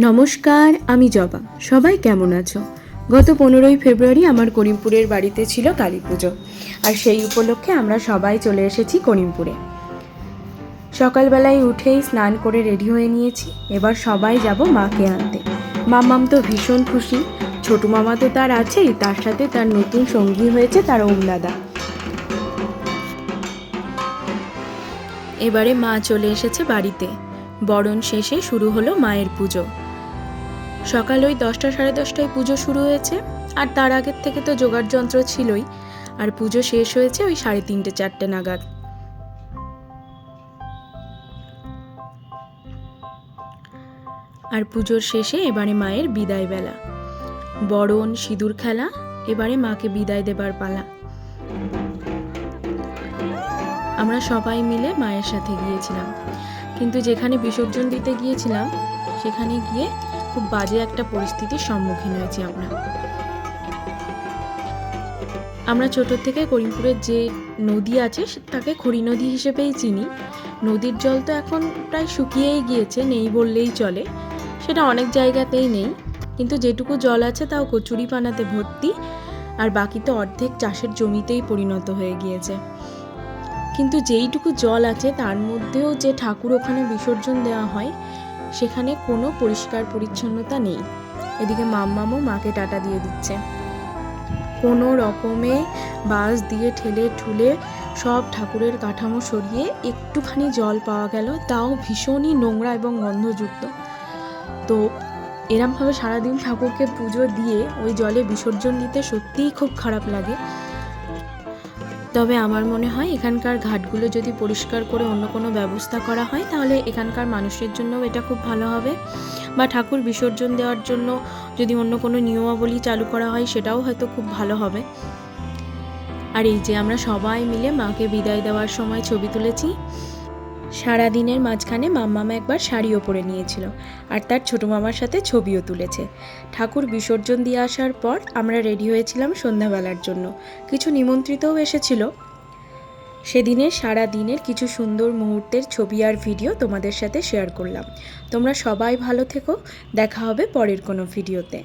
নমস্কার, আমি জবা। সবাই কেমন আছো? গত 15ই ফেব্রুয়ারি আমার করিমপুরের বাড়িতে ছিল কালী পুজো, আর সেই উপলক্ষে আমরা সবাই চলে এসেছি করিমপুরে। সকালবেলায় উঠেই স্নান করে রেডি হয়ে নিয়েছি। এবার সবাই যাব মাকে আনতে। মাম্মাম তো ভীষণ খুশি। ছোটু মামা তো তার আছেই, তার সাথে তার নতুন সঙ্গী হয়েছে তার ওম দাদা। এবারে মা চলে এসেছে বাড়িতে। বরণ শেষে শুরু হলো মায়ের পুজো। সকাল ওই 10টা সাড়ে 10টায় পুজো শুরু হয়েছে, আর তার আগের থেকে তো জোগাড় যন্ত্র ছিলই। আর পুজো শেষ হয়েছে ওই 3:30 4টে নাগাদ। আর পুজোর শেষে এবারে মায়ের বিদায় বেলা, বরণ সিঁদুর খেলা। এবারে মাকে বিদায় দেবার পালা। আমরা সবাই মিলে মায়ের সাথে গিয়েছিলাম, কিন্তু যেখানে বিসর্জন দিতে গিয়েছিলাম সেখানে গিয়ে খুব বাজে একটা পরিস্থিতির সম্মুখীন হয়েছি আমরা ছোট থেকে করিমপুরের যে নদী আছে তাকে খড়ি নদী হিসেবেই চিনি। নদীর জল তো এখন প্রায় শুকিয়েই গিয়েছে, নেই বললেই চলে। সেটা অনেক জায়গাতেই নেই, কিন্তু যেটুকু জল আছে তাও কচুরিপানাতে ভর্তি, আর বাকি তো অর্ধেক চাষের জমিতেই পরিণত হয়ে গিয়েছে। কিন্তু যেইটুকু জল আছে তার মধ্যেও যে ঠাকুর ওখানে বিসর্জন দেওয়া হয় সেখানে কোনো পরিষ্কার পরিচ্ছন্নতা নেই। এদিকে মাম্মামও মাকে টাটা দিয়ে দিচ্ছে। কোনো রকমে বাঁশ দিয়ে ঠেলে ঠুলে সব ঠাকুরের কাঠামো সরিয়ে একটুখানি জল পাওয়া গেল, তাও ভীষণই নোংরা এবং গন্ধযুক্ত। তো এরমভাবে সারাদিন ঠাকুরকে পুজো দিয়ে ওই জলে বিসর্জন দিতে সত্যিই খুব খারাপ লাগে। তবে আমার মনে হয় এখানকার ঘাটগুলো যদি পরিষ্কার করে অন্য কোনো ব্যবস্থা করা হয় তাহলে এখানকার মানুষের জন্যও এটা খুব ভালো হবে, বা ঠাকুর বিসর্জন দেওয়ার জন্য যদি অন্য কোনো নিয়মাবলী চালু করা হয় সেটাও হয়তো খুব ভালো হবে। আর এই যে আমরা সবাই মিলে মাকে বিদায় দেওয়ার সময় ছবি তুলেছি। সারাদিনের মাঝখানে মাম্মামা একবার শাড়িও পরে নিয়েছিল, আর তার ছোটো মামার সাথে ছবিও তুলেছে। ঠাকুর বিসর্জন দিয়ে আসার পর আমরা রেডি হয়েছিলাম সন্ধ্যাবেলার জন্য। কিছু নিমন্ত্রিতও এসেছিল। সেদিনের সারা দিনের কিছু সুন্দর মুহূর্তের ছবি আর ভিডিও তোমাদের সাথে শেয়ার করলাম। তোমরা সবাই ভালো থেকো। দেখা হবে পরের কোনো ভিডিওতে।